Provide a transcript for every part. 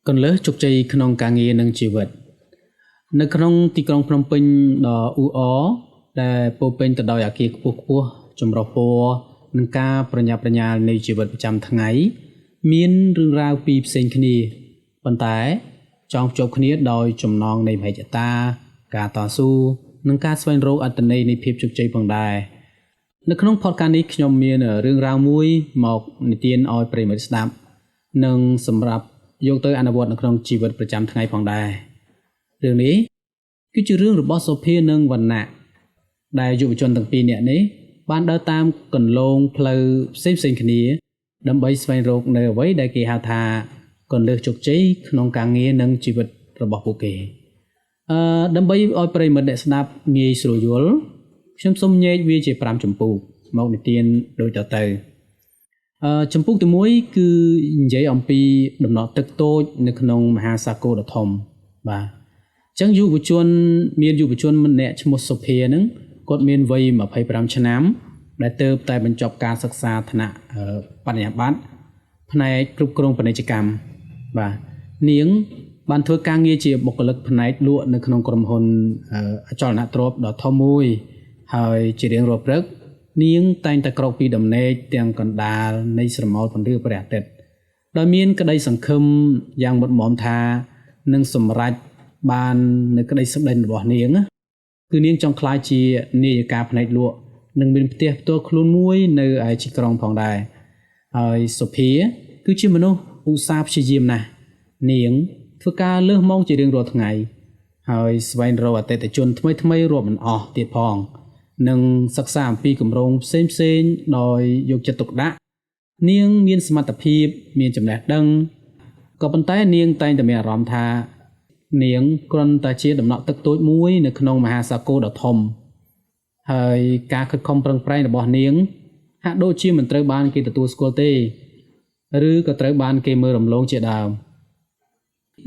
កន្លឹះជោគជ័យក្នុងការងារនិងជីវិតនៅក្នុងទីក្រុងភ្នំពេញដ៏អ៊ូអរដែលពោរពេញទៅដោយអគារខ្ពស់ៗចម្រុះពណ៌និងការប្រញាប់ប្រញាល់នៃជីវិតប្រចាំថ្ងៃមានរឿងរ៉ាវពីរផ្សេងគ្នាប៉ុន្តែចងភ្ជាប់គ្នាដោយចំណងនៃមហិច្ឆតាការតស៊ូនិងការស្វែងរកអត្ថន័យនៃភាពជោគជ័យផងដែរនៅក្នុង podcast នេះខ្ញុំមានរឿងរ៉ាវមួយមកនិទានឲ្យប្រិយមិត្តស្ដាប់និងសម្រាប់យកទៅអនុវត្តនៅក្នុងជីវិតប្រចាំថ្ងៃផងដែររឿងនេះគឺជារឿងរបស់សុភានិងវណ្ណៈដែលយុវជនទាំងពីរនាក់នេះបានដើរតាមគន្លងផ្លូវផ្សេងៗគ្នាដើម្បីស្វែងរកនៅអ្វីដែលគេហៅថាគន្លឹះជោគជ័យក្នុងការងារនិងជីវិតរបស់ពួកគេដើម្បីឲ្យប្រិយមិត្តអ្នកស្ដាប់ងាយស្រួលយល់ខ្ញុំសូមញែកវាជា5ចម្ពោះមកនិទានដូចតទៅចម្ពោះទី1គឺនិយាយអំពីដំណក់ទឹកតូចនៅក្នុងមហាសាគរដ៏ធំបាទអញ្ចឹងយុវជនម្នាក់ឈ្មោះសុភាហ្នឹងគាត់មានវ័យ25ឆ្នាំដែលទើបតែបញ្ចប់ការសិក្សាថ្នាក់បរិញ្ញាបត្រផ្នែកគ្រប់គ្រងពាណិជ្ជកម្មបាទនាងបានធ្វើការងារជាបុគ្គលិកផ្នែកលក់នៅក្នុងក្រុមហ៊ុនអចលនទ្រព្យដ៏ធំមួយហើយជារៀងរាល់ព្រឹកនាងតែងតែក្រោកពីដំណេកទាំងកណ្ដាលនៃស្រមោលពន្លឺព្រះអាទិត្យដោយមានក្តីសង្ឃឹមយ៉ាងមុតមមថានឹងសម្រេចបាននៅក្តីសុបិនរបស់នាងគឺនាងចង់ក្លាយជានាយិកាផ្នែកលក់និងមានផ្ទះផ្ទាល់ខ្លួនមួយនៅឯទីក្រុងផងដែរហើយសុភាគឺជាមនុស្សឧស្សាហ៍ព្យាយាមណាស់នាងធ្វើការលើសម៉ោងជារៀងរាល់ថ្ងៃហើយស្វែងរកអតិថិជនថ្មីរាប់មិនអស់ទៀតផងនិងសិក្សាអំពីគម្រោងផ្សេងៗដោយយកចិត្តទុកដាក់នាងមានសមត្ថភាពមានចំណេះដឹងក៏ប៉ុន្តែនាងតែងតែមានអារម្មណ៍ថានាងគ្រាន់តែជាដំណក់ទឹកតូចមួយនៅក្នុងមហាសាគរដ៏ធំហើយការខិតខំប្រឹងប្រែងរបស់នាងហាក់ដូចជាមិនត្រូវបានគេទទួលស្គាល់ទេឬក៏ត្រូវបានគេមើលរំលងជាដើម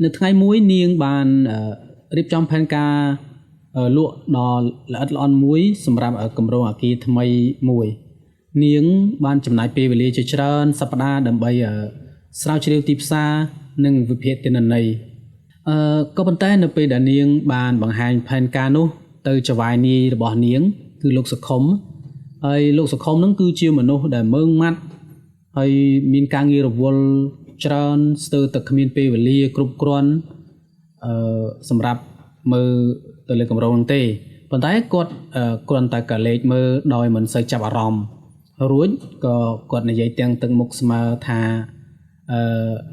នៅថ្ងៃមួយនាងបានរៀបចំផែនការលក់ដ៏ល្អិតល្អន់មួយសម្រាប់គម្រោងអគារថ្មីមួយនាងបានចំណាយពេលវេលាជាច្រើនសប្តាហ៍ដើម្បីស្រាវជ្រាវទីផ្សារនិងវិភាគទិន្នន័យក៏ប៉ុន្តែនៅពេលដែលនាងបានបង្ហាញផែនការនោះទៅចៅហ្វាយនាយរបស់នាងគឺលោកសុខុមហើយលោកសុខុមនឹងគឺជាមនុស្សដែលមើងម៉ាត់ហើយមានការងាររវល់ច្រើនស្ទើរតែគ្មានពេលវេលាគ្រប់គ្រាន់សម្រាប់មើលទៅលើគម្រោងនោះទេប៉ុន្តែគាត់គ្រាន់តែកលេចមើលដោយមិនសូវចាប់អារម្មណ៍រួចក៏គាត់និយាយទាំងទឹកមុខស្មើថា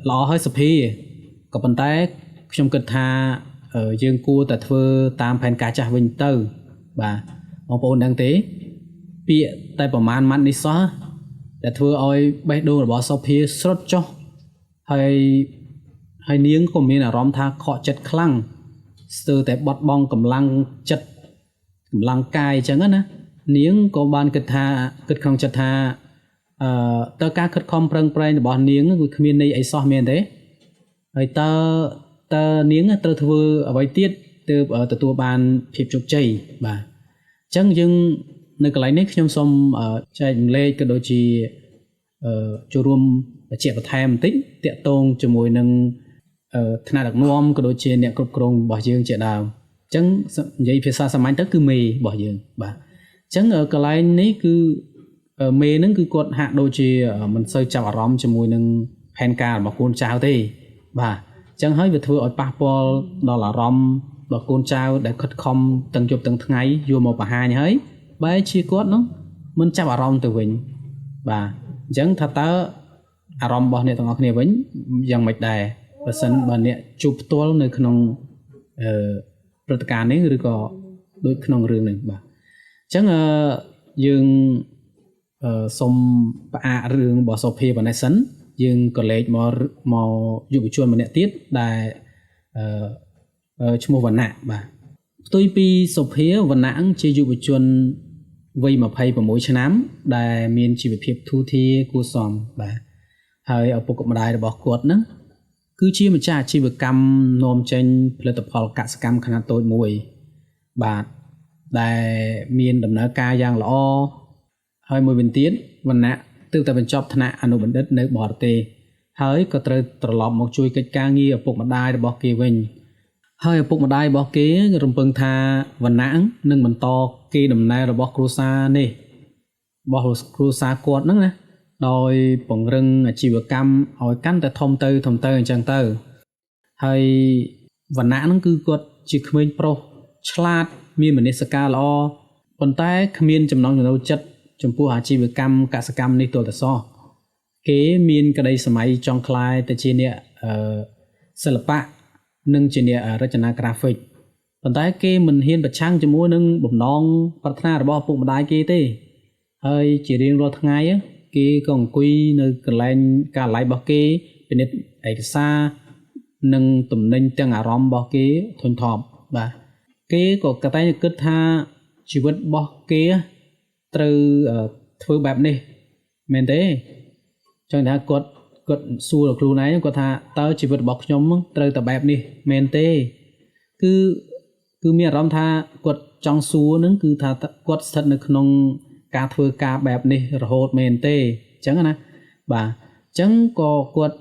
ល្អហើយសុភាក៏ប៉ុន្តែខ្ញុំគិតថាយើងគួរតែធ្វើតាមផែនការចាស់វិញទៅបាទបងប្អូនដឹងទេពាក្យតែប្រមាណម៉ាត់នេះសោះដែលធ្វើឲ្យបេះដូងរបស់សុភាស្រុតចុះហើយនាងក៏មានអារម្មណ៍ថាខកចិត្តខ្លាំងស្ទើរតែបាត់បង់កម្លាំងចិត្តកម្លាំងកាយអញ្ចឹងណានាងក៏បានគិតក្នុងចិត្តថាតើការខិតខំប្រឹងប្រែងរបស់នាងគឺគ្មានន័យអីសោះមែនទេហើយតើនាងត្រូវធ្វើអ្វីទៀតទើបទទួលបានភាពជោគជ័យបាទអញ្ចឹងយើងនៅកន្លែងនេះខ្ញុំសូមចែករំលែកក៏ដូចជាចូលរួមបញ្ជាក់បន្ថែមបន្តិចតាក់ទងជាមួយនឹងថ្នាក់ដឹកនាំក៏ដូចជាអ្នកគ្រប់គ្រងរបស់យើងជាដើមអញ្ចឹងនិយាយភាសាសាមញ្ញទៅគឺមេរបស់យើងបាទអញ្ចឹងកន្លែងនេះគឺមេហ្នឹងគឺគាត់ហាក់ដូចជាមិនសូវចាប់អារម្មណ៍ជាមួយនឹងផែនការរបស់កូនចៅទេបាទអញ្ចឹងហើយវាធ្វើឲ្យប៉ះពាល់ដល់អារម្មណ៍របស់កូនចៅដែលខិតខំទាំងយប់ទាំងថ្ងៃយកមកបង្ហាញហើយបែរជាគាត់នោះមិនចាប់អារម្មណ៍ទៅវិញបាទអញ្ចឹងថាតើអារម្មណ៍របស់អ្នកទាំងអស់គ្នាវិញយ៉ាងម៉េចដែរបើសិនបើអ្នកជួបផ្ទាល់នៅក្នុងព្រឹត្តិការណ៍នេះឬក៏ដូចក្នុងរឿងនេះបាទអញ្ចឹងយើងសូមផ្អាករឿងរបស់សុភាប៉ុណ្ណេះសិនយើងក៏លេខមកយុវជនម្នាក់ទៀតដែលឈ្មោះវណ្ណៈបាទផ្ទុយពីសុភាវណ្ណៈជាយុវជនវ័យ26ឆ្នាំដែលមានជីវភាពធូរធារគួរសមបាទហើយឪពុកម្ដាយរបស់គាត់ហ្នឹងគឺជាម្ចាស់អាជីវកម្មនាំចេញផលិតផលកសិកម្មខ្នាតតូចមួយបាទដែលមានដំណើរការយ៉ាងល្អហើយមួយវិញទៀតវណ្ណៈទើបតែបញ្ចប់ថ្នាក់អនុបណ្ឌិតនៅបរទេស ហើយក៏ត្រូវត្រឡប់មកជួយកិច្ចការងារឪពុកម្ដាយរបស់គេវិញហើយឪពុកម្ដាយរបស់គេរំពឹងថាវណ្ណៈនឹងបន្តគេដំណើររបស់គ្រួសារនេះរបស់គ្រួសារគាត់ហ្នឹងណាដោយពង្រឹងអាជីវកម្មឲ្យកាន់តែធំទៅអញ្ចឹងទៅហើយវណ្ណៈហ្នឹងគឺគាត់ជាក្មេងប្រុសឆ្លាតមានមនសិការល្អប៉ុន្តែគ្មានចំណង់ចំណូលចិត្តចំពោះអាជីវកម្មកសិកម្មនេះទាល់តែសោះគេមានក្តីសម័យចង់ខ្លាយទៅជាអ្នកសិល្បៈនិងជាអ្នករចនា graphic ប៉ុន្តែគេមិនហ៊ានប្រឆាំងជាមួយនឹងបំណងប្រាថ្នារបស់ឪពុកម្ដាយគេទេហើយជារៀងរាល់ថ្ងៃគេក៏អង្គុយនៅកន្លែងការិយាល័យរបស់គេពិនិត្យឯកសារនិងតំណែងទាំងអារម្មណ៍របស់គេធុញថប់បាទគេក៏តែគិតថាជីវិតរបស់គេត្រូវធ្វើបែបនេះមែនទេចឹងថាគាត់សួរខ្លួនឯងគាត់ថាតើជីវិតរបស់ខ្ញុំត្រូវតែបែបនេះមែនទេគឺមានអារម្មណ៍ថាគាត់ចង់សួរនឹងគឺថាគាត់ស្ថិតនៅក្នុងការធ្វើការបែបនេះរហូតមែនទេអញ្ចឹងណាបាទអញ្ចឹងក៏គាត់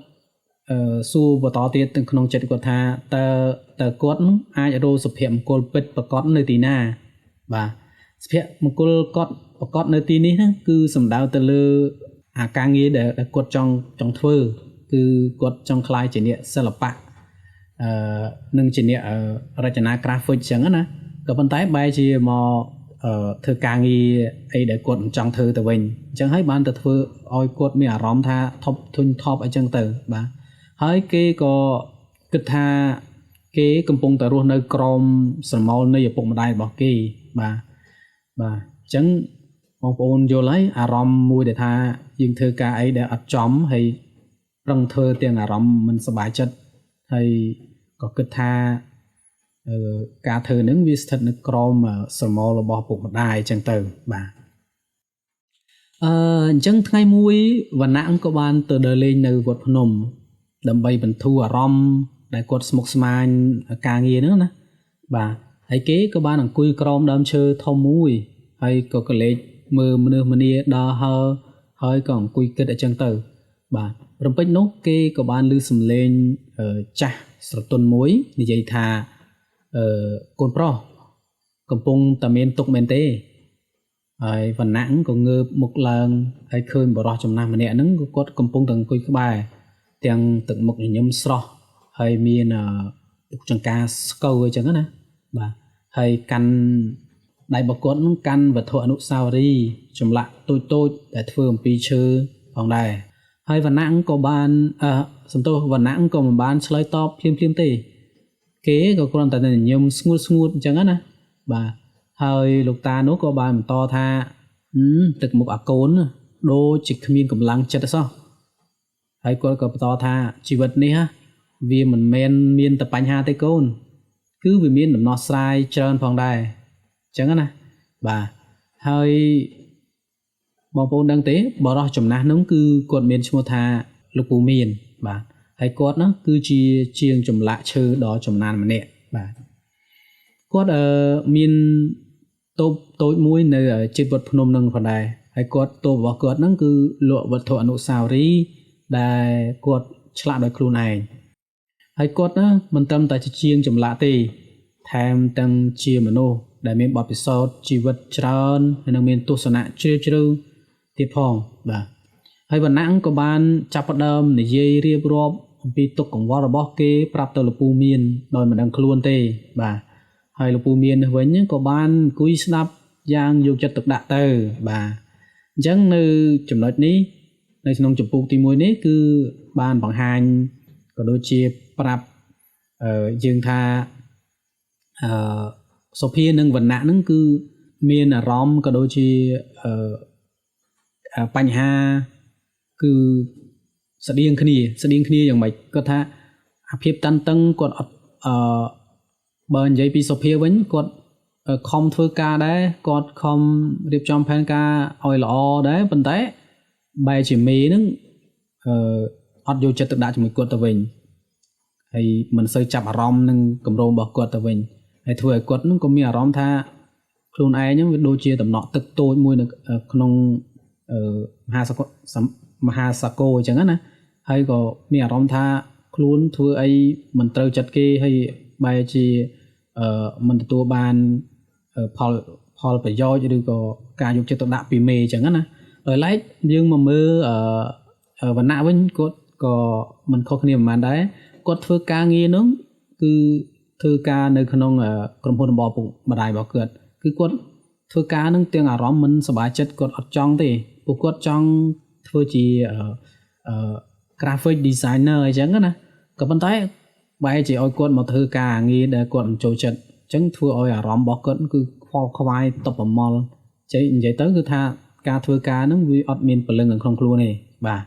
សួរបន្តទៀតទៅក្នុងចិត្តគាត់ថាតើគាត់អាចរកសុភមង្គលពិតប្រកបនៅទីណាបាទសុភមង្គលគាត់ប្រកបនៅទីនេះណាគឺសំដៅទៅលើអាការងារដែលគាត់ចង់ធ្វើគឺគាត់ចង់ខ្លាយជាអ្នកសិល្បៈនិងជាអ្នករចនា graphic អញ្ចឹងណាក៏ប៉ុន្តែបែរជាមកធ្វើការងារអីដែលគាត់មិនចង់ធ្វើទៅវិញអញ្ចឹងហើយបានទៅធ្វើឲ្យគាត់មានអារម្មណ៍ថាធុញថប់អញ្ចឹងទៅបាទហើយគេក៏គិតថាគេកំពុងតែរស់នៅក្រោមស្រមោលនៃឪពុកម្ដាយរបស់គេបាទអញ្ចឹងបងប្អូនយល់ហើយអារម្មណ៍មួយដែលថាយើងធ្វើការអីដែលអត់ចំហើយប្រឹងធ្វើទាំងអារម្មណ៍មិនសប្បាយចិត្តហើយក៏គិតថាការធ្វើហ្នឹងវាស្ថិតនៅក្រោមស្រមោលរបស់ឪពុកម្ដាយអញ្ចឹងទៅបាទអញ្ចឹងថ្ងៃមួយវណ្ណៈក៏បានទៅដើរលេងនៅវត្តភ្នំដើម្បីបន្ធូរអារម្មណ៍ដែលគាត់ស្មុគស្មាញការងារហ្នឹងណាបាទហើយគេក៏បានអង្គុយក្រោមដើមឈើធំមួយហើយក៏កលេចមើលមនុស្សម្នាដើរហើយក៏អង្គុយគិតអញ្ចឹងទៅបាទរំពេចនោះគេក៏បានឮសំឡេងចាស់ស្រទន់មួយនិយាយថាកូនប្រុសកំពុងតែមានទុកមែនទេហើយវណ្ណៈក៏ងើបមុខឡើងហើយឃើញបរិសុទ្ធចំណាស់ម្នាក់ហ្នឹងគាត់កំពុងតែអង្គុយក្បែរទាំងទឹកមុខញញឹមស្រស់ហើយមានពុកចង្កាស្កូវអញ្ចឹងណាបាទហើយកាន់ដៃរបស់គាត់នឹងកាន់វត្ថុអនុស្សាវរីយ៍ចម្លាក់តូចដែលធ្វើអំពីឈើផងដែរហើយវណ្ណៈក៏បានវណ្ណៈក៏មិនបានឆ្លើយតបភ្លាមទេគេក៏គ្រាន់តែញញឹមស្ងួតអញ្ចឹងណាបាទហើយលោកតានោះក៏បានបន្តថាទឹកមុខអាកូនដូចជាគ្មានកម្លាំងចិត្តសោះហើយគាត់ក៏បន្តថាជីវិតនេះវាមិនមែនមានតែបញ្ហាទេកូនគឺវាមានដំណោះស្រាយច្រើនផងដែរអញ្ចឹងណាបាទហើយបងប្អូនដឹងទេបរិសុទ្ធចំណាស់នោះគឺគាត់មានឈ្មោះថាលោកពូមានបាទហើយគាត់នោះគឺជាជាងចម្លាក់ឈើដ៏ចំណានម្នាក់បាទគាត់មានតូបតូចមួយនៅជិតវត្តភ្នំនឹងផងដែរហើយគាត់តូបរបស់គាត់ហ្នឹងគឺលក់វត្ថុអនុស្សាវរីយ៍ដែលគាត់ឆ្លាក់ដោយខ្លួនឯងហើយគាត់ណាមិនត្រឹមតែជាជាងចម្លាក់ទេថែមទាំងជាមនុស្សដែលមានបទពិសោធន៍ជីវិតច្រើនហើយនឹងមានទស្សនៈជ្រាលជ្រៅទៀតផងបាទហើយវណ្ណៈក៏បានចាប់ផ្ដើមនិយាយរៀបរាប់អំពីទុក្ខកង្វល់របស់គេប្រាប់ទៅលោកពូមានដោយមិនដឹងខ្លួនទេបាទហើយលោកពូមាននេះវិញក៏បានអង្គុយស្ដាប់យ៉ាងយកចិត្តទុកដាក់ទៅបាទអញ្ចឹងនៅចំណុចនេះនៅក្នុងចម្ពោះទី1នេះគឺបានបង្ហាញក៏ដូចជាប្រាប់យើងថាសុភានិងវណ្ណៈហ្នឹងគឺមានអារម្មណ៍ក៏ដូចជាបញ្ហាគឺស្តៀងគ្នាយ៉ាងម៉េចគាត់ថាអាភាពតានតឹងគាត់អត់បើនិយាយពីសុភាវិញគាត់ខំធ្វើការដែរគាត់ខំរៀបចំផែនការឲ្យល្អដែរប៉ុន្តែបែរជាមេហ្នឹងអត់យកចិត្តទុកដាក់ជាមួយគាត់ទៅវិញហើយមិនសូវចាប់អារម្មណ៍នឹងគម្រោងរបស់គាត់ទៅវិញហើយធ្វើឲ្យគាត់នឹងក៏មានអារម្មណ៍ថាខ្លួនឯងហ្នឹងវាដូចជាដំណក់ទឹកតូចមួយនៅក្នុងមហាសកលអញ្ចឹងណា ហើយក៏មានអារម្មណ៍ថាខ្លួនធ្វើអីមិនត្រូវចិត្តគេហើយបែរជាមិនទទួលបានផលប្រយោជន៍ឬក៏ការយកចិត្តទុកដាក់ពីមេអញ្ចឹងណាដោយឡែកយើងមកមើលវណ្ណៈវិញគាត់ក៏មិនខុសគ្នាប៉ុន្មានដែរគាត់ធ្វើការងារនោះគឺធ្វើការនៅក្នុងក្រុមហ៊ុនរបស់ពុកម្ដាយរបស់គាត់គឺគាត់ធ្វើការនឹងទាំងអារម្មណ៍មិនសប្បាយចិត្តគាត់អត់ចង់ទេពួកគាត់ចង់ធ្វើជាgraphic designer អញ្ចឹងណាក៏ប៉ុន្តែបែរជាឲ្យគាត់មកធ្វើការងារដែលគាត់មិនចូលចិត្តអញ្ចឹងធ្វើឲ្យអារម្មណ៍របស់គាត់គឺខ្វល់ខ្វាយតបប្រមល់ចេះនិយាយទៅគឺថាការធ្វើការហ្នឹងវាអត់មានពលឹងក្នុងខ្លួនទេបាទ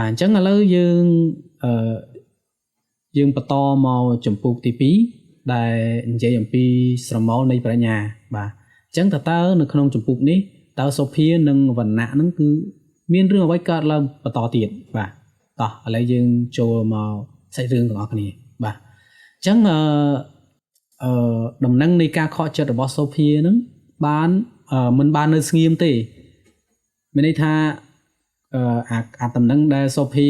អញ្ចឹងឥឡូវយើងបន្តមកចម្ពោះទី2ដែលនិយាយអំពីស្រមោលនៃប្រាជ្ញាបាទអញ្ចឹងតើនៅក្នុងចម្ពោះនេះតើសុភានិងវណ្ណៈហ្នឹងគឺមានរឿងអ្វីកើតឡើងបន្តទៀតបាទតោះឥឡូវយើងចូលមកសាច់រឿងទាំងអស់គ្នាបាទអញ្ចឹងដំណឹងនៃការខកចិត្តរបស់សុភាហ្នឹងមិនបាននៅស្ងៀមទេមានន័យថាអាដំណឹងដែលសុភា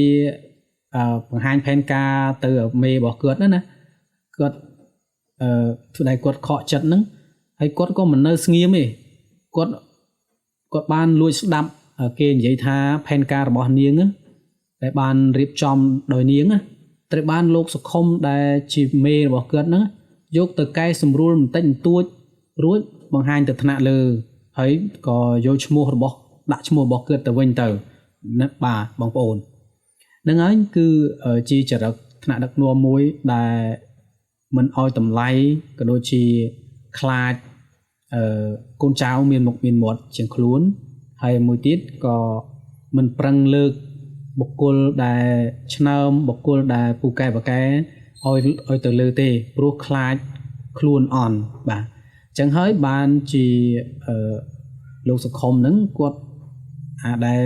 បង្ហាញផែនការទៅមេរបស់គាត់ណាគាត់ដែលគាត់ខកចិត្តហ្នឹងហើយគាត់ក៏មិននៅស្ងៀមទេគាត់បានលួចស្ដាប់គេនិយាយថាផែនការរបស់នាងដែលបានរៀបចំដោយនាងត្រូវបានលោកសុខុមដែលជាមេរបស់គាត់ហ្នឹងយកទៅកែសម្រួលបន្តិចបន្តួចរួចបង្ហាញទៅថ្នាក់លើហើយក៏យកឈ្មោះដាក់ឈ្មោះរបស់គាត់ទៅវិញទៅណាបាទបងប្អូនហ្នឹងហើយគឺជាចរិតថ្នាក់ដឹកនាំមួយដែលមិនអោយតម្លៃក៏ដូចជាខ្លាចកូនចៅមានមុខមានមាត់ជាងខ្លួនហើយមួយទៀតក៏មិនប្រឹងលើកបុគ្គលដែលឆ្នើមបុគ្គលដែលពូកែបកែឲ្យទៅលើទេព្រោះខ្លាចខ្លួនអន់បាទអញ្ចឹងហើយបានជាលោកសុខុមហ្នឹងគាត់ដែល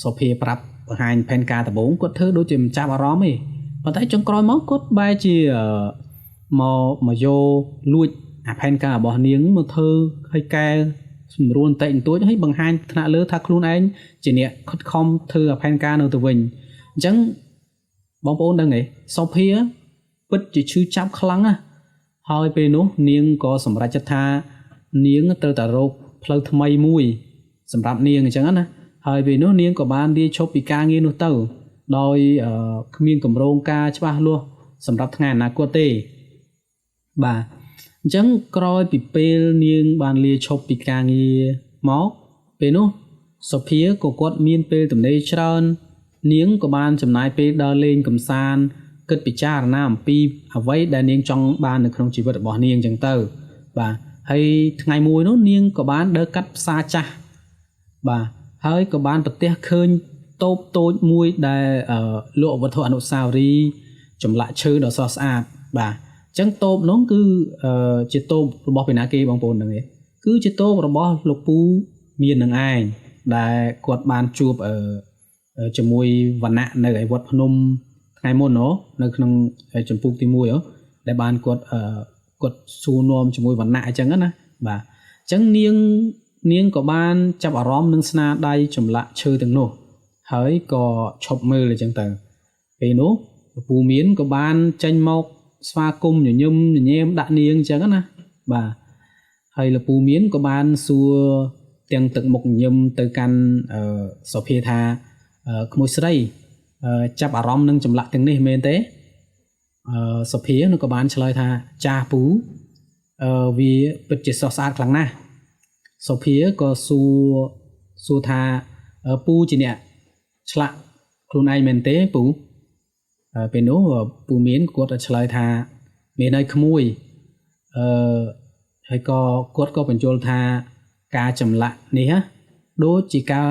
សុភាប្រាប់បង្ហាញផែនការដំបូងគាត់ធ្វើដូចជាមិនចាប់អារម្មណ៍ទេប៉ុន្តែចុងក្រោយមកគាត់បែរជាមកយកលួចអាផែនការរបស់នាងមកធ្វើឲ្យកែសម្រួលបន្តិចបន្តួចហើយបង្ហាញថ្នាក់លើថាខ្លួនឯងជាអ្នកខិតខំធ្វើអាផែនការនៅទៅវិញអញ្ចឹងបងប្អូនដឹងទេសុភាពិតជាឈឺចាប់ខ្លាំងណាស់ហើយពេលនោះនាងក៏សម្រេចចិត្តថានាងត្រូវតែរកផ្លូវថ្មីមួយសម្រាប់នាងអញ្ចឹងណាហើយពេលនោះនាងក៏បានលាឈប់ពីការងារនោះទៅដោយគ្មានគម្រោងការច្បាស់លាស់សម្រាប់ថ្ងៃអនាគតទេបាទអញ្ចឹងក្រោយពីពេលនាងបានលាឈប់ពីការងារមកពេលនោះសុភាក៏គាត់មានពេលទំនេរច្រើននាងក៏បានចំណាយពេលដើរលេងកម្សាន្តគិតពិចារណាអំពីអ្វីដែលនាងចង់បាននៅក្នុងជីវិតរបស់នាងអញ្ចឹងទៅបាទហើយថ្ងៃមួយនោះនាងក៏បានដើរកាត់ផ្សារចាស់បាទហើយក៏បានប្រទះឃើញតូបតូចមួយដែលលក់វត្ថុអនុស្សាវរីយ៍ចម្លាក់ឈើដ៏ស្រស់ស្អាតបាទអញ្ចឹងតូបនោះគឺជាតូបរបស់ពីណាគេបងប្អូនហ្នឹងឯងគឺជាតូបរបស់លោកពូមាននឹងឯងដែលគាត់បានជួបជាមួយវណ្ណៈនៅឯវត្តភ្នំថ្ងៃមុននៅក្នុងចម្ពោះទី1ដែលបានគាត់សួរនាំជាមួយវណ្ណៈអញ្ចឹងណាបាទអញ្ចឹងនាងក៏បានចាប់អារម្មណ៍នឹងស្នាដៃចម្លាក់ឈើទាំងនោះហើយក៏ឈប់មើលអញ្ចឹងទៅពេលនោះលោកពូមានក៏បានចេញមកស្វាគមន៍ញញឹមញញែមដាក់នាងអញ្ចឹងណាបាទហើយលោកពូមានក៏បានសួរទាំងទឹកមុខញញឹមទៅកាន់សុភាថាក្មួយស្រីចាប់អារម្មណ៍នឹងចម្លាក់ទាំងនេះមែនទេសុភានោះក៏បានឆ្លើយថាចាស់ពូវាពិតជាស្រស់ស្អាតខ្លាំងណាស់សុភាក៏សួរថាពូជាអ្នកឆ្លាក់ខ្លួនឯងមែនទេពូពេលនោះពូមានគាត់ឆ្លើយថាមានហើយក្មួយហើយក៏គាត់ក៏បញ្យល់ថាការចម្លាក់នេះដូចជាការ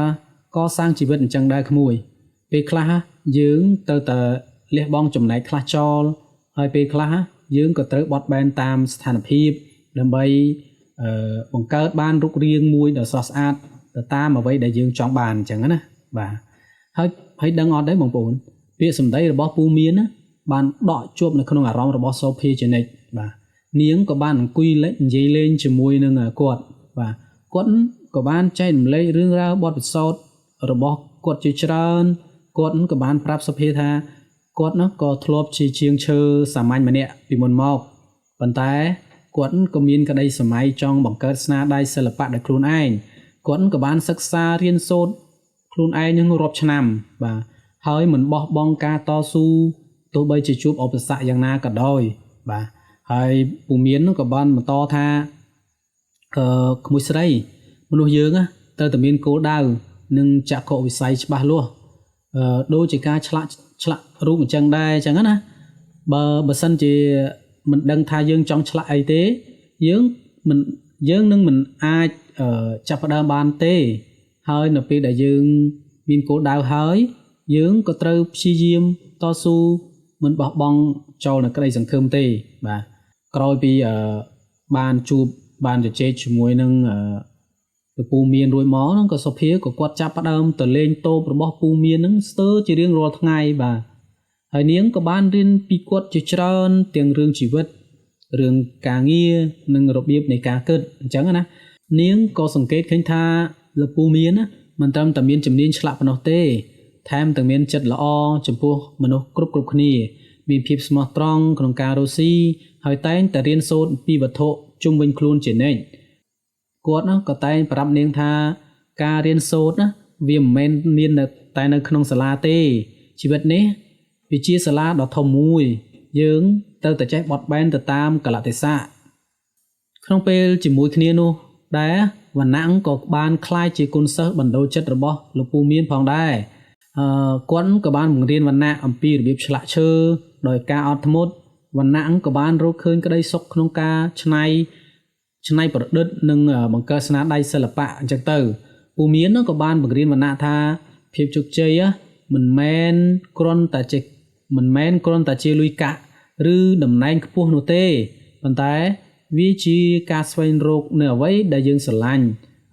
កសាងជីវិតអញ្ចឹងដែរក្មួយពេលខ្លះយើងត្រូវតែលះបង់ចំណែកខ្លះចោលហើយពេលខ្លះយើងក៏ត្រូវបត់បែនតាមស្ថានភាពដើម្បីបង្កើតបានរូបរាងមួយដ៏ស្រស់ស្អាតទៅតាមអ្វីដែលយើងចង់បានអញ្ចឹងណាបាទហើយដឹងអត់ទេបងប្អូនពាក្យសម្ដីរបស់ពូមានណាបានដកជាប់នៅក្នុងអារម្មណ៍របស់សុភាជានិច្ចបាទនាងក៏បានអង្គុយនិយាយលេងជាមួយនឹងគាត់បាទគាត់ក៏បានចែករំលែករឿងរ៉ាវបទពិសោធន៍របស់គាត់ជាច្រើន គាត់ក៏បានប្រាប់សភាថាគាត់នោះក៏ធ្លាប់ជាជាងឈើសាមញ្ញម្នាក់ពីមុនមកប៉ុន្តែគាត់ក៏មានក្តីសម័យចង់បង្កើតស្នាដៃសិល្បៈដោយខ្លួនឯងគាត់ក៏បានសិក្សារៀនសូត្រខ្លួនឯងនឹងរាប់ឆ្នាំបាទហើយមិនបោះបង់ការតស៊ូទោះបីជាជួបឧបសគ្គយ៉ាងណាក៏ដោយបាទហើយពូមានក៏បានបន្តថាក្មួយស្រីមនុស្សយើងត្រូវតែមានគោលដៅនិងចក្ខុវិស័យច្បាស់លាស់ដូចជាការឆ្លាក់រូបអញ្ចឹងដែរអញ្ចឹងណាបើសិនជាមិនដឹងថាយើងចង់ឆ្លាក់អីទេយើងនឹងមិនអាចចាប់ផ្ដើមបានទេហើយនៅពេលដែលយើងមានគោលដៅហើយយើងក៏ត្រូវព្យាយាមតស៊ូមិនបោះបង់ចោលនៅក្តីសង្ឃឹមទេបាទក្រោយពីបានជួបបានជជែកជាមួយនឹងពូមានរួចមកហ្នឹងក៏សុភាក៏គាត់ចាប់ផ្ដើមទៅលេងតូបរបស់ពូមានហ្នឹងស្ទើរជារៀងរាល់ថ្ងៃបាទហើយនាងក៏បានរៀនពីគាត់ជាច្រើនទាំងរឿងជីវិតរឿងការងារនិងរបៀបនៃការគិតអញ្ចឹងណានាងក៏សង្កេតឃើញថាលោកពូមានណាមិនត្រឹមតែមានជំនាញឆ្លាក់ប៉ុណ្ណោះទេថែមទាំងមានចិត្តល្អចំពោះមនុស្សគ្រប់គ្នាមានភាពស្មោះត្រង់ក្នុងការរស់ស៊ីហើយតែងតែរៀនសូត្រពីវត្ថុជុំវិញខ្លួនជានិច្ចគាត់ក៏តែងប្រាប់នាងថាការរៀនសូត្រវាមិនមែនមានតែនៅក្នុងសាលាទេជីវិតនេះវាជាសាលាដ៏ធំមួយយើងត្រូវតែចេះបត់បែនទៅតាមកលៈទេសៈក្នុងពេលជាមួយគ្នានោះដែរវណ្ណៈក៏បានคล้ายជាគុណសិស្សបណ្ដូលចិត្តរបស់លោកពូមានផងដែរគាត់ក៏បានបង្រៀនវណ្ណៈអំពីរបៀបឆ្លាក់ឈើដោយការអត់ធ្មត់វណ្ណៈក៏បានរកឃើញក្តីសុខក្នុងការច្នៃប្រឌិតនិងបង្កើតស្នាដៃសិល្បៈអញ្ចឹងទៅពូមានក៏បានបង្រៀនវណ្ណៈថាភាពជោគជ័យមិនមែនគ្រាន់តែជាលុយកាក់ឬតំណែងខ្ពស់នោះទេប៉ុន្តែវាជាការស្វែងរកនៅអ្វីដែលយើងស្រឡាញ់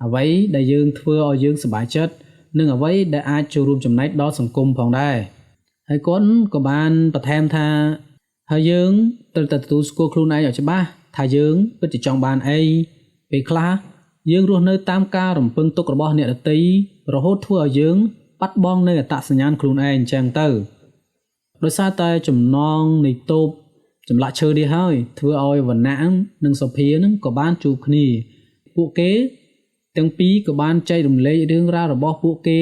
អ្វីដែលយើងធ្វើឲ្យយើងសប្បាយចិត្តនិងអ្វីដែលអាចចូលរួមចំណែកដល់សង្គមផងដែរហើយគាត់ក៏បានបន្ថែមថាហើយយើងត្រូវតែទទួលស្គាល់ខ្លួនឯងឲ្យច្បាស់ថាយើងពិតជាចង់បានអីពេលខ្លះយើងរស់នៅតាមការរំពឹងទុករបស់អ្នកដទៃរហូតធ្វើឲ្យយើងបាត់បង់នៅអត្តសញ្ញាណខ្លួនឯងអញ្ចឹងទៅដោយសារតែចំណងនៃតូបចម្លាក់ឈើនេះហើយធ្វើឲ្យវណ្ណៈនិងសុភានឹងក៏បានជួបគ្នាពួកគេទាំងពីរក៏បានចែករំលែករឿងរ៉ាវរបស់ពួកគេ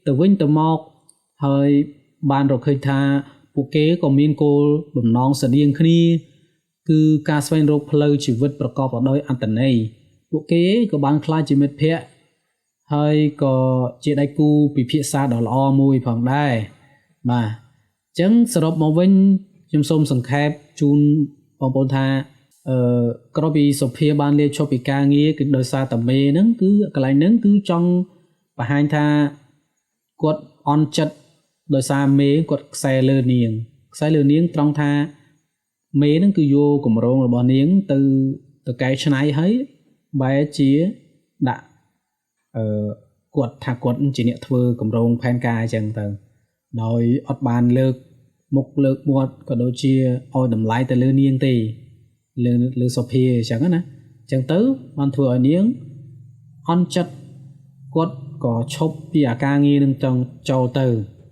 ទៅវិញទៅមកហើយបានរកឃើញថាពួកគេក៏មានគោលបំណងស្រដៀងគ្នាគឺការស្វែងរកផ្លូវជីវិតប្រកបដោយអត្ថន័យពួកគេក៏បានក្លាយជាមិត្តភ័ក្តិហើយក៏ជាដៃគូពិភាក្សាដ៏ល្អមួយផងដែរបាទអញ្ចឹងសរុបមកវិញខ្ញុំសូមសង្ខេបជូនបងប្អូនថាក្រោយពីសុភាបានលាឈប់ពីការងារគឺដោយសារតែមេហ្នឹងគឺកន្លែងហ្នឹងគឺចង់បង្ហាញថាគាត់អន់ចិត្តដោយសារមេគាត់ខ្សែលើនាងត្រង់ថាមេហ្នឹងគឺយកគម្រោងរបស់នាងទៅកែច្នៃហើយបែរជាដាក់គាត់ថាគាត់ជាអ្នកធ្វើគម្រោងផែនការអញ្ចឹងទៅដោយអត់បានលើកមុខលើកមាត់ក៏ដូចជាឲ្យតម្លៃទៅលើនាងទេលើសុភាអញ្ចឹងណាអញ្ចឹងទៅបានធ្វើឲ្យនាងអន់ចិត្តគាត់ក៏ឈប់ពីអាការងារនឹងចង់ចូលទៅ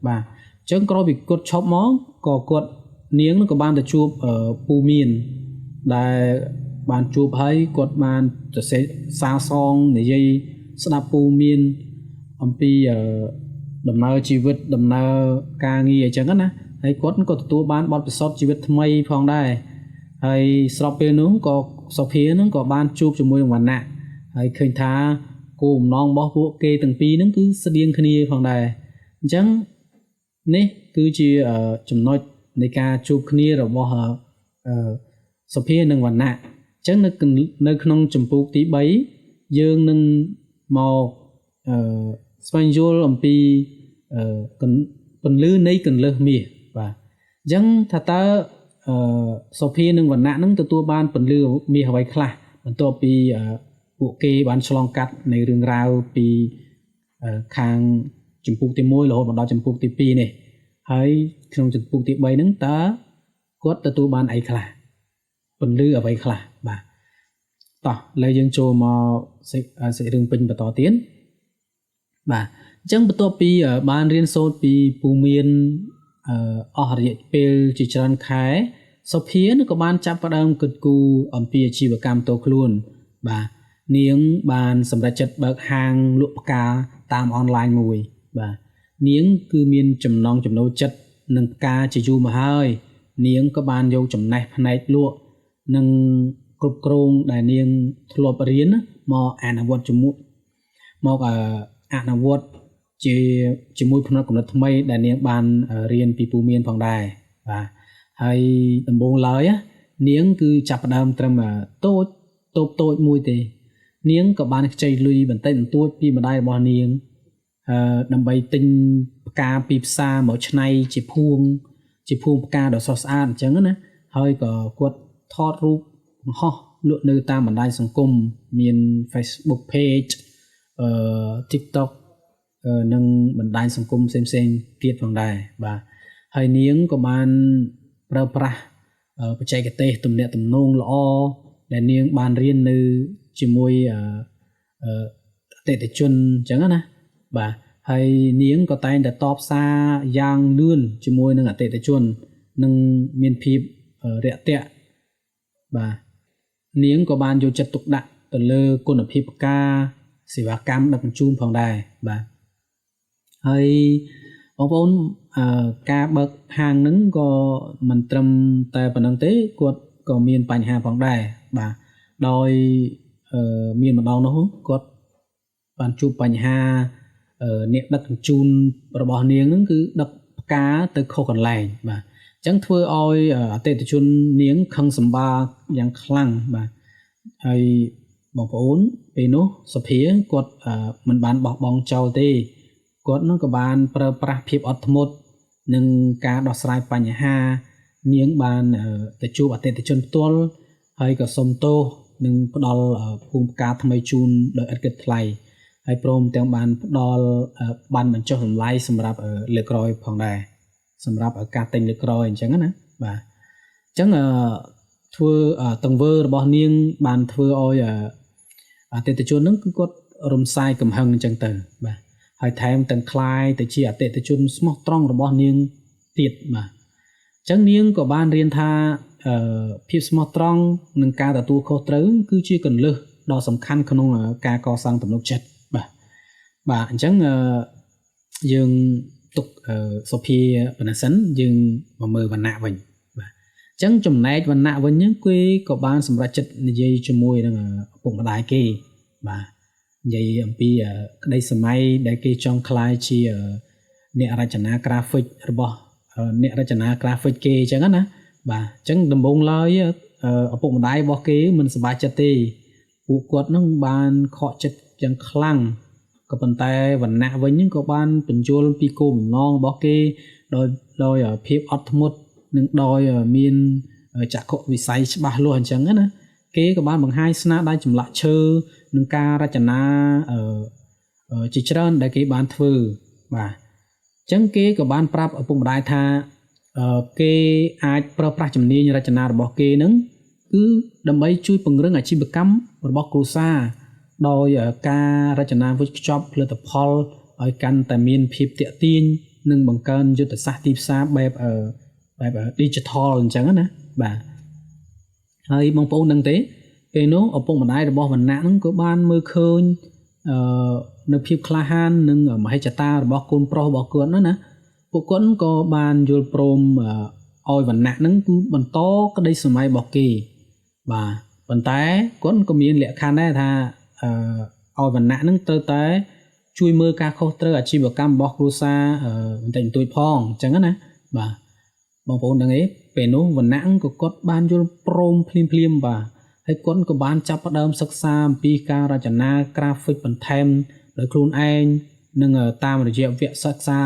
បាទអញ្ចឹងក្រោយពីគាត់ឈប់មកក៏គាត់នាងនឹងក៏បានទៅជួបពូមានដែលបានជួបហើយគាត់បានសរសេរសារសងនិយាយស្ដាប់ពូមានអំពីដំណើរជីវិតដំណើរការងារអញ្ចឹងណាហើយគាត់ក៏ទទួលបានបទពិសោធន៍ជីវិតថ្មីផងដែរហើយស្របពេលនោះក៏សុភានឹងក៏បានជួបជាមួយនឹងវណ្ណៈហើយឃើញថាគោលបំណងរបស់ពួកគេទាំងពីរហ្នឹងគឺស្តៀងគ្នាផងដែរអញ្ចឹងនេះគឺជាចំណុចនៃការជួបគ្នារបស់សុភានិងវណ្ណៈអញ្ចឹងនៅក្នុងចម្ពោះទី3យើងនឹងមកស្វែងយល់អំពីពន្លឺនៃកន្លឹះមាសបាទអញ្ចឹងថាតើសុភានិងវណ្ណៈនឹងទទួលបានពន្លឺមាសអ្វីខ្លះបន្ទាប់ពីពួកគេបានឆ្លងកាត់នៃរឿងរ៉ាវពីខាងចម្ពោះទី1រហូតមកដល់ចម្ពោះទី2នេះហើយក្នុងចម្ពោះទី3ហ្នឹងតើគាត់ទទួលបានអីខ្លះពន្លឺអ្វីខ្លះបាទតោះឥឡូវយើងចូលមកសេចរឿងពេញបន្តទៀតបាទអ ចឹងបន្ទាប់ពីបានរៀនសូត្រពីពូមានអស់រយៈពេលជាច្រើនខែសុភាក៏បានចាប់ផ្ដើមគិតគូរអំពីអាជីវកម្មតខ្លួនបាទនាងបានសម្រេចចិត្តបើកហាងលក់ផ្កាតាមអនឡាញមួយបាទនាងគឺមានចំណង់ចំណូលចិត្តនឹងផ្កាជាយូរមកហើយនាងក៏បានយកចំណេះផ្នែកលក់និងគ្រប់គ្រងដែលនាងធ្លាប់រៀនមកអនុវត្តជាមួយផ្នែកកំណត់ថ្មីដែលនាងបានរៀនពីពូមានផងដែរបាទហើយដំបូងឡើយនាងគឺចាប់ផ្ដើមត្រឹមតូចមួយទេនាងក៏បានខ្ចីលុយបន្តិចបន្តួចពីម្ដាយរបស់នាងដើម្បីទិញផ្កាពីផ្សារមកច្នៃជាភួងផ្កាដ៏ស្រស់ស្អាតអញ្ចឹងណាហើយក៏គាត់ថតរូបបង្ហោះលក់នៅតាមបណ្ដាញសង្គមមាន Facebook page TikTok និងបណ្ដាញសង្គមផ្សេងៗទៀតផងដែរបាទហើយនាងក៏បានប្រើប្រាស់បច្ចេកទេសទំនាក់ទំនងល្អដែលនាងបានរៀននៅជាមួយអតិថិជនអញ្ចឹងណាបាទហើយនាងក៏តែងតែតបសារយ៉ាងលឿនជាមួយនឹងអតិថិជននិងមានភាពរាក់ទាក់បាទនាងក៏បានយកចិត្តទុកដាក់ទៅលើគុណភាពផ្កាសេវាកម្មដឹកជញ្ជូនផងដែរបាទហើយបងប្អូនការបើកហាងហ្នឹងក៏មិនត្រឹមតែប៉ុណ្្នឹងទេគាត់ក៏មានបញ្ហាផងដែរបាទដោយមានម្ដងនោះគាត់បានជួបបញ្ហាអ្នកដឹកជញ្ជូនរបស់នាងហ្នឹងគឺដឹកផ្កាទៅខុសកន្លែងបាទអញ្ចឹងធ្វើឲ្យអតិថិជននាងខឹងសម្បាយ៉ាងខ្លាំងបាទហើយបងប្អូនពេលនោះសុភាគាត់មិនបានបោះបង់ចោលទេគាត់នឹងក៏បានប្រើប្រាស់ភាពអត់ធ្មត់និងការដោះស្រាយបញ្ហានាងបានទៅជួបអតិថិជនផ្ទាល់ហើយក៏សុំទោសនិងផ្ដល់ភូមិផ្កាថ្មីជូនដោយឥតគិតថ្លៃហើយព្រមទាំងបានផ្ដល់បានបញ្ចុះតម្លៃសម្រាប់លើកក្រោយផងដែរសម្រាប់ការទិញលើកក្រោយអញ្ចឹងណាបាទអញ្ចឹងធ្វើទង្វើរបស់នាងបានធ្វើឲ្យអតិថិជនហ្នឹងគឺគាត់រំសាយកំហឹងអញ្ចឹងទៅបាទហើយថែមទាំងคล้ายទៅជាអតិថិជនស្មោះត្រង់របស់នាងទៀតបាទអញ្ចឹងនាងក៏បានរៀនថាភាពស្មោះត្រង់និងការទទួលខុសត្រូវគឺជាគន្លឹះដ៏សំខាន់ក្នុងការកសាងទំនុកចិត្តបាទអញ្ចឹងយើងទុកសុភាបណ្ណសិនយើងមកមើលវណ្ណៈវិញបាទអញ្ចឹងចំណែកវណ្ណៈវិញហ្នឹងគេក៏បានសម្រេចចិត្តនិយាយជាមួយនឹងឪពុកម្ដាយគេបាទនិយាយអំពីក្តីសម័យដែលគេចង់ក្លាយជាអ្នករចនា graphic របស់អ្នករចនា graphic គេអញ្ចឹងណាបាទអញ្ចឹងដំបូងឡើយឪពុកម្ដាយរបស់គេមិនសប្បាយចិត្តទេពួកគាត់នឹងបានខកចិត្តយ៉ាងខ្លាំងក៏ប៉ុន្តែវណ្ណៈវិញក៏បានបញ្យល់ពីគោលបំណងរបស់គេដោយភាពអត់ធ្មត់និងដោយមានចក្ខុវិស័យច្បាស់លាស់អញ្ចឹងណាគេក៏បានបង្ហាញស្នាដៃចម្លាក់ឈើនិងការរចនាជាច្រើនដែលគេបានធ្វើបាទអញ្ចឹងគេក៏បានប្រាប់ឪពុកម្ដាយថាគេអាចប្រើប្រាស់ជំនាញរចនារបស់គេនឹងគឺដើម្បីជួយពង្រឹងអាជីវកម្មរបស់គ្រួសារដោយការរចនាវេចខ្ចប់ផលិតផលឲ្យកាន់តែមានភាពទាក់ទាញនិងបង្កើនយុទ្ធសាស្ត្រទីផ្សារបែប digital អញ្ចឹងណាបាទហើយបងប្អូនដឹងទេពេលនោះឪពុកម្ដាយរបស់វណ្ណៈហ្នឹងក៏បានមើលឃើញនៅភាពក្លាហាននិងមហិច្ឆតារបស់កូនប្រុសរបស់គាត់ណាពួកគាត់ក៏បានយល់ព្រមឲ្យវណ្ណៈហ្នឹងគឺបន្តក្តីសម័យរបស់គេបាទប៉ុន្តែគាត់ក៏មានលក្ខខណ្ឌដែរថាឲ្យវណ្ណៈហ្នឹងត្រូវតែជួយមើលការខុសត្រូវអាជីវកម្មរបស់គ្រួសារបន្តិចបន្តួចផងអញ្ចឹងណាបាទបងប្អូនដឹងទេពេលនោះវណ្ណៈក៏គាត់បានយល់ព្រមភ្លាមបាទហើយគាត់ក៏បានចាប់ផ្ដើមសិក្សាអំពីការរចនា graphic បន្ថែមដោយខ្លួនឯងនិងតាមរយៈវគ្គសិក្សា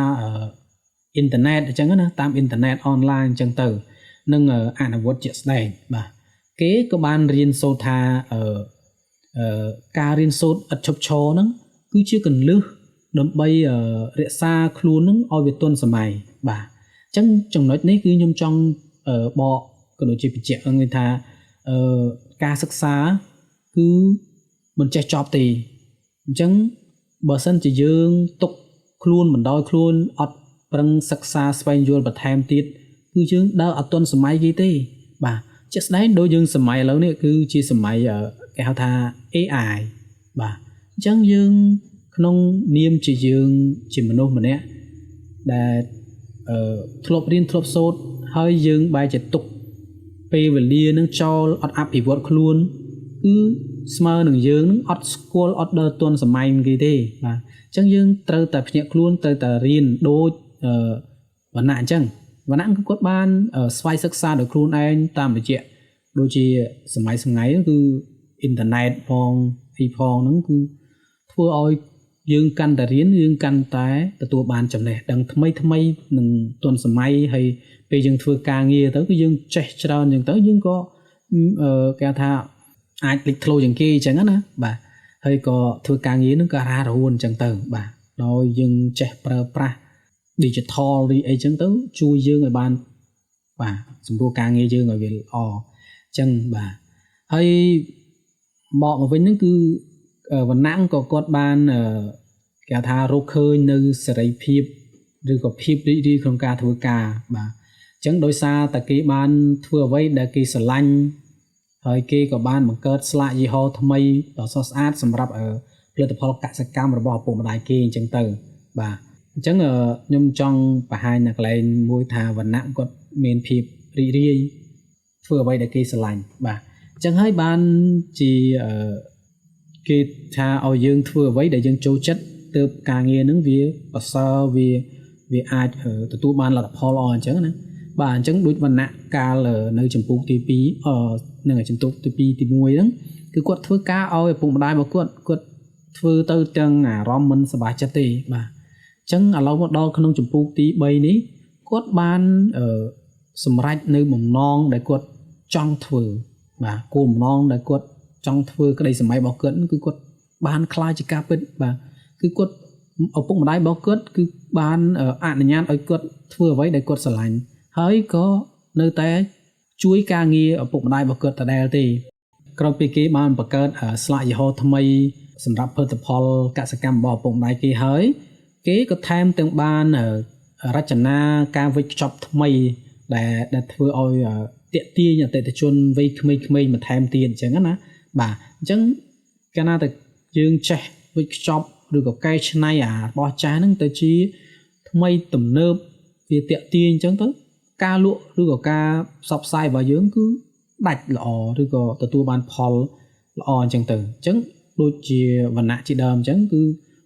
អ៊ីនធឺណិតអញ្ចឹងណាតាមអ៊ីនធឺណិតអនឡាញអញ្ចឹងទៅនិងអនុវត្តជាក់ស្ដែងបាទគេក៏បានរៀនសូត្រថាការរៀនសូត្រឥតឈប់ឈរហ្នឹងគឺជាគន្លឹះដើម្បីរក្សាខ្លួនហ្នឹងឲ្យវាទាន់សម័យបាទអញ្ចឹងចំណុចនេះគឺខ្ញុំចង់បកក៏ដូចជាបញ្ជាក់ហ្នឹងថាការសិក្សាគឺមិនចេះចប់ទេអញ្ចឹងបើសិនជាយើងទុក ខ្លួនបណ្ដោយខ្លួនអត់ប្រឹងសិក្សាស្វែងយល់បន្ថែមទៀតគឺយើងដើរអត់ទាន់សម័យគេទេបាទជាក់ស្ដែងដូចយើងសម័យឥឡូវនេះគឺជាសម័យគេហៅថា AI បាទអញ្ចឹងយើងក្នុងនាមជាយើងជាមនុស្សម្នាក់ដែលធ្លាប់រៀនធ្លាប់សូត្រហើយយើងបែរជាទុកពេលវេលានឹងចោលអត់អភិវឌ្ឍខ្លួនគឺស្មើនឹងយើងនឹងអត់ស្គាល់អត់ដើរទាន់សម័យគេទេបាទអញ្ចឹងយើងត្រូវតែភ្ញាក់ខ្លួនត្រូវតែរៀនដូចវណ្ណៈអញ្ចឹងវណ្ណៈគឺគាត់បានស្វ័យសិក្សាដោយខ្លួនឯងតាមរយៈដូចជាសម័យថ្ងៃគឺអ៊ីនធឺណិតផងអីផងហ្នឹងគឺធ្វើឲ្យយើងកាន់តែរៀនយើងកាន់តែទទួលបានចំណេះដឹងថ្មីថ្មីនឹងទាន់សម័យហើយពេលយើងធ្វើការងារទៅគឺយើងចេះច្រើនអញ្ចឹងទៅយើងក៏គេថាអាចលេចធ្លោជាងគេអញ្ចឹងណាបាទហើយក៏ធ្វើការងារនឹងក៏រហ័សរហួនអញ្ចឹងទៅបាទដោយយើងចេះប្រើប្រាស់ digital ឬអីចឹងទៅជួយយើងឲ្យបានបាទសម្រួលការងារយើងឲ្យវាល្អអញ្ចឹងបាទហើយមកវិញហ្នឹងគឺវណ្ណៈក៏គាត់បានគេថារកឃើញនៅសេរីភាពឬក៏ភាពរីករាយក្នុងការធ្វើការបាទអញ្ចឹងដោយសារតែគេបានធ្វើអ្វីដែលគេស្រឡាញ់ហើយគេក៏បានបង្កើតស្លាកយីហោថ្មីដ៏ស្រស់ស្អាតសម្រាប់ផលិតផលកសិកម្មរបស់ឪពុកម្ដាយគេអញ្ចឹងទៅបាទអញ្ចឹងខ្ញុំចង់បង្ហាញនៅកន្លែងមួយថាវណ្ណៈគាត់មានភាពរីករាយធ្វើអ្វីដែលគេស្រឡាញ់បាទអញ្ចឹងហើយបានជាគេថាឲ្យយើងធ្វើអ្វីដែលយើងចូលចិត្តទើបការងារហ្នឹងវាប្រសើរវាអាចទទួលបានលទ្ធផលល្អអញ្ចឹងណាបាទអញ្ចឹងដូចវណ្ណៈកាលនៅចម្ពោះទី2នឹងចម្ពោះទី2ទី1ហ្នឹងគឺគាត់ធ្វើការឲ្យឪពុកម្ដាយរបស់គាត់ធ្វើទៅទាំងអារម្មណ៍មិនសប្បាយចិត្តទេបាទអញ្ចឹងឥឡូវមកដល់ក្នុងចម្ពោះទី3នេះគាត់បានសម្រេចនៅបំណងដែលគាត់ចង់ធ្វើបាទគោលបំណងដែលគាត់ចង់ធ្វើក្តីសម័យរបស់គាត់គឺគាត់បានខ្លាចជាការពិតបាទគឺគាត់ឪពុកម្ដាយរបស់គាត់គឺបានអនុញ្ញាតឲ្យគាត់ធ្វើអ្វីដែលគាត់ស្រឡាញ់ហើយក៏នៅតែជួយការងារឪពុកម្ដាយរបស់គាត់ដដែលទេក្រោយពីគេបានបង្កើតស្លាកយីហោថ្មីសម្រាប់ផលិតផលកសិកម្មរបស់ឪពុកម្ដាយគេហើយគេក៏ថែមទាំងបានរចនាការវេចខ្ចប់ថ្មីដែលធ្វើឲ្យតាក់ទាញអតិថិជនវ័យក្មេងៗបន្ថែមទៀតអញ្ចឹងណាបាទអញ្ចឹងកាលណាតែយើងចេះវេចខ្ចប់ឬក៏កែច្នៃរបស់ចាស់ហ្នឹងទៅជាថ្មីទំនើបវាតាក់ទាញអញ្ចឹងទៅការលក់ឬក៏ការផ្សព្វផ្សាយរបស់យើងគឺដាច់ល្អឬក៏ទទួលបានផលល្អអញ្ចឹងទៅអញ្ចឹងដូចជាវណ្ណៈជាដើមអញ្ចឹងគឺ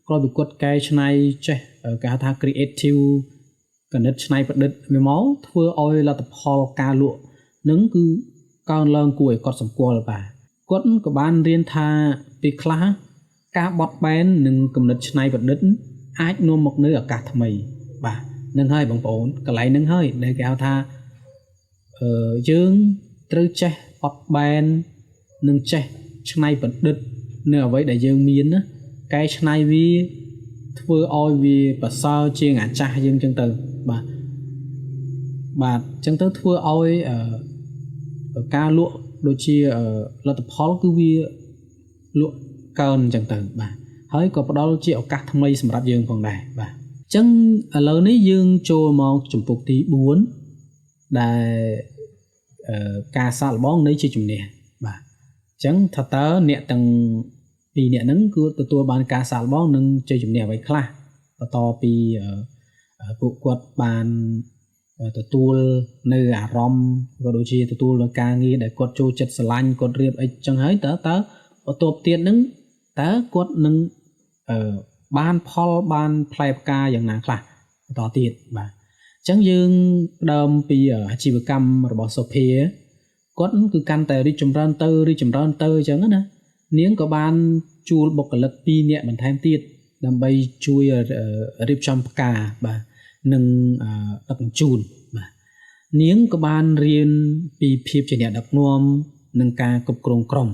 ក្រោយពីគាត់កែច្នៃចេះគេហៅថា creative កណិតច្នៃប្រឌិតវាមកធ្វើឲ្យលទ្ធផលការលក់នឹងគឺកើនឡើងគួរឲ្យកត់សម្គាល់បាទគាត់ក៏បានរៀនថាពីខ្លះការបត់បែននិងគំនិតច្នៃប្រឌិតអាចនាំមកនៅឱកាសថ្មីបាទនឹងហើយបងប្អូនកន្លែងហ្នឹងហើយដែលគេហៅថាយើងត្រូវចេះបត់បែននិងចេះច្នៃប្រឌិតនៅអ្វីដែលយើងមានណាកែច្នៃវាធ្វើឲ្យវាប្រសើរជាងអាចាស់យើងចឹងទៅបាទអញ្ចឹងទៅធ្វើឲ្យការលក់ដូចជាលទ្ធផលគឺវាលក់កើនអញ្ចឹងទៅបាទហើយក៏ផ្ដល់ជាឱកាសថ្មីសម្រាប់យើងផងដែរបាទអញ្ចឹងឥឡូវនេះយើងចូលមកចំពោះទី4ដែលការសាកល្បងនៃជាជំនះបាទអញ្ចឹងថាតើអ្នកទាំងពីរអ្នកហ្នឹងគឺទទួលបានការសាកល្បងនិងជ័យជំនះអ្វីខ្លះបន្តពីពួកគាត់បានទទួលនៅអារម្មណ៍ក៏ដូចជាទទួលនៅការងារដែលគាត់ចូលចិត្តស្រឡាញ់គាត់រៀបអីចឹងហើយតើបន្ទាប់ទៀតហ្នឹងតើគាត់នឹងបានផលបានផ្លែផ្កាយ៉ាងណាខ្លះបន្តទៀតបាទអញ្ចឹងយើងដើមពីអាជីវកម្មរបស់សូភាគាត់គឺកាន់តែរីកចម្រើនទៅអញ្ចឹងណានាងក៏បានជួលបុគ្គលិក2នាក់បន្ថែមទៀតដើម្បីជួយរៀបចំផ្កាបាទនិងដឹកជញ្ជូនបាទនាងក៏បានរៀនពីភាពជាអ្នកដឹកនាំនិងការគ្រប់គ្រងក្រុម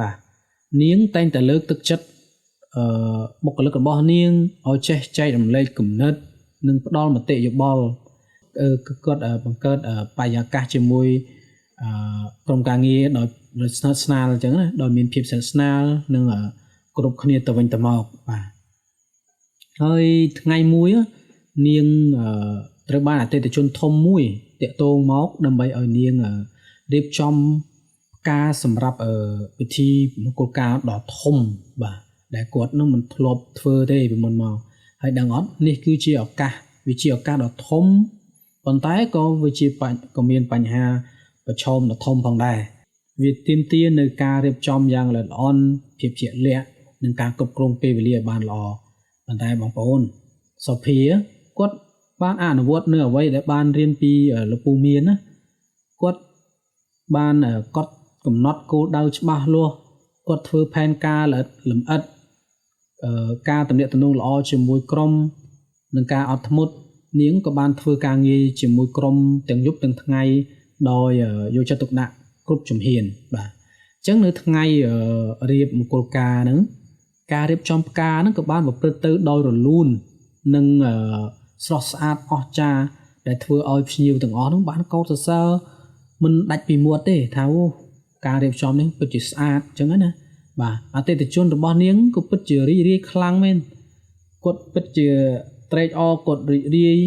បាទនាងតែងតែលើកទឹកចិត្តបុគ្គលិករបស់នាងឲ្យចេះចែករំលែកគំនិតនិងផ្ដល់មតិយោបល់គាត់បង្កើតបរិយាកាសជាមួយក្រុមការងារដោយស្និទ្ធស្នាលអញ្ចឹងណាដោយមានភាពស្និទ្ធស្នាលនិងគ្រប់គ្នាទៅវិញទៅមកបាទ ហើយថ្ងៃមួយនាងត្រូវបានអតិថិជនធំមួយតាក់ទងមកដើម្បីឲ្យនាងរៀបចំផ្កាសម្រាប់ពិធីមង្គលការដ៏ធំបាទដែលគាត់នឹងមិនធ្លាប់ធ្វើទេពីមុនមកហើយដឹងអត់នេះគឺជាឱកាសវាជាឱកាសដ៏ធំប៉ុន្តែក៏វាជាក៏មានបញ្ហាប្រឈមដ៏ធំផងដែរវាទាមទារនៅការរៀបចំយ៉ាងល្អិតល្អន់ភាពជាក់លាក់និងការគ្រប់គ្រងពេលវេលាឲ្យបានល្អប៉ុន្តែបងប្អូនសូភីគាត់បានអនុវត្តនៅអ្វីដែលបានរៀនពីលោកពូមានណាគាត់បានកត់កំណត់គោលដៅច្បាស់លាស់គាត់ធ្វើផែនការលម្អិតការទំនាក់ទំនងល្អជាមួយក្រុមនិងការអត់ធ្មត់នាងក៏បានធ្វើការងារជាមួយក្រុមទាំងយប់ទាំងថ្ងៃដោយយកចិត្តទុកដាក់គ្រប់ជំហានបាទអញ្ចឹងនៅថ្ងៃរៀបមង្គលការហ្នឹងការរៀបចំផ្កាហ្នឹងក៏បានប្រព្រឹត្តទៅដោយរលូននិងស្រស់ស្អាតអស្ចារ្យដែលធ្វើឲ្យភ្ញៀវទាំងអស់ហ្នឹងបានកោតសរសើរមិនដាច់ពីមាត់ទេថាការរៀបចំនេះពិតជាស្អាតអញ្ចឹងណាបាទអតិថិជនរបស់នាងក៏ពិតជារីករាយខ្លាំងមែនគាត់ពិតជាត្រេកអរគាត់រីករាយ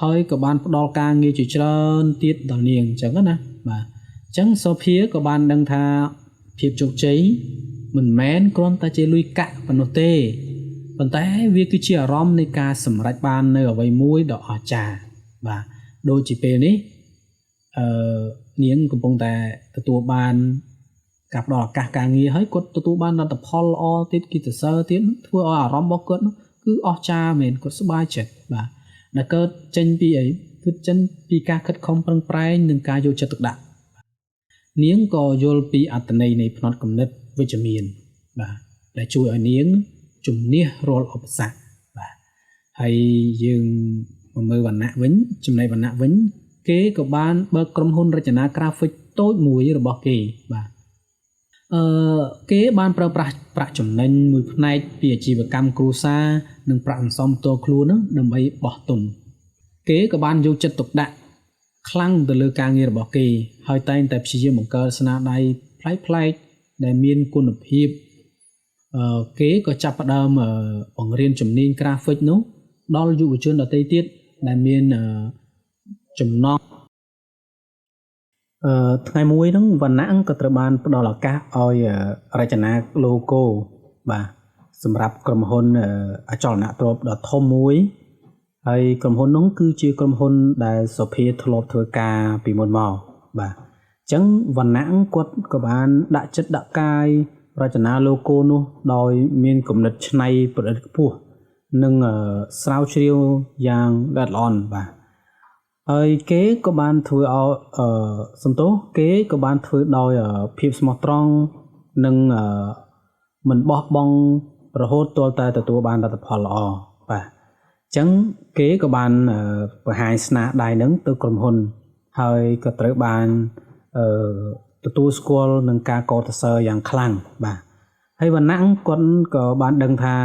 ហើយក៏បានផ្ដល់ការងារជាច្រើនទៀតដល់នាងអញ្ចឹងណាបាទអញ្ចឹងសូភាក៏បានដឹងថាភាពជោគជ័យមិនមែនគ្រាន់តែជាលុយកាក់ប៉ុណ្ណោះទេប៉ុន្តែវាគឺជាអារម្មណ៍នៃការសម្រេចបាននៅអ្វីមួយដ៏អស្ចារ្យបាទដូចជាពេលនេះនាងកំពុងតែទទួលបានការផ្ដល់ឱកាសការងារហើយគាត់ទទួលបានលទ្ធផលល្អទៀតគេសរសើរទៀតធ្វើឲ្យអារម្មណ៍របស់គាត់គឺអស្ចារ្យមែនគាត់សប្បាយចិត្តបាទដែលកើតចេញពីអីគឺចេញពីការខិតខំប្រឹងប្រែងនិងការយកចិត្តទុកដាក់នាងក៏យល់ពីអត្ថន័យនៃផ្នត់គំនិតវិជ្ជមានបាទដែលជួយឲ្យនាងជំនះរាល់ឧបសគ្គបាទហើយយើងមកមើលវណ្ណៈវិញចំណែកវណ្ណៈវិញគេក៏បានបើកក្រុមហ៊ុនរចនាក្រាហ្វិកតូចមួយរបស់គេបាទគេបានប្រើប្រាស់ប្រាក់ចំណេញមួយផ្នែកពីអាជីវកម្មគ្រួសារនិងប្រាក់សន្សំផ្ទាល់ខ្លួននោះដើម្បីបោះទុនគេក៏បានយកចិត្តទុកដាក់ខ្លាំងទៅលើការងាររបស់គេហើយតែងតែព្យាយាមបង្កើតស្នាដៃប្លែកៗដែលមានគុណភាពគេក៏ចាប់ផ្ដើមបង្រៀនជំនាញ graphic នោះដល់យុវជនដទៃទៀតដែលមានចំណង់ថ្ងៃមួយហ្នឹងវណ្ណៈក៏ត្រូវបានផ្ដល់ឱកាសឲ្យរចនា logo បាទសម្រាប់ក្រុមហ៊ុនអចលនទ្រព្យដ៏ធំមួយហើយក្រុមហ៊ុននោះគឺជាក្រុមហ៊ុនដែលសូភាធ្លាប់ធ្វើការពីមុនមកបាទអញ្ចឹងវណ្ណៈគាត់ក៏បានដាក់ចិត្តដាក់កាយរចនា logo នោះដោយមានគំនិតច្នៃប្រឌិតខ្ពស់និងស្រាវជ្រាវយ៉ាងល្អិតល្អន់បាទហើយគេក៏បានធ្វើឲ្យសំទោសគេក៏បានធ្វើដោយភាពស្មោះត្រង់និងមិនបោះបង់រហូតទាល់តែទទួលបានលទ្ធផលល្អបាទអញ្ចឹងគេក៏បានបង្ហាញស្នាដៃហ្នឹងទៅក្រុមហ៊ុនហើយក៏ត្រូវបានទទួលស្គាល់នឹងការកោតសរសើរយ៉ាងខ្លាំងបាទហើយវណ្ណៈគាត់ក៏បានដឹងថា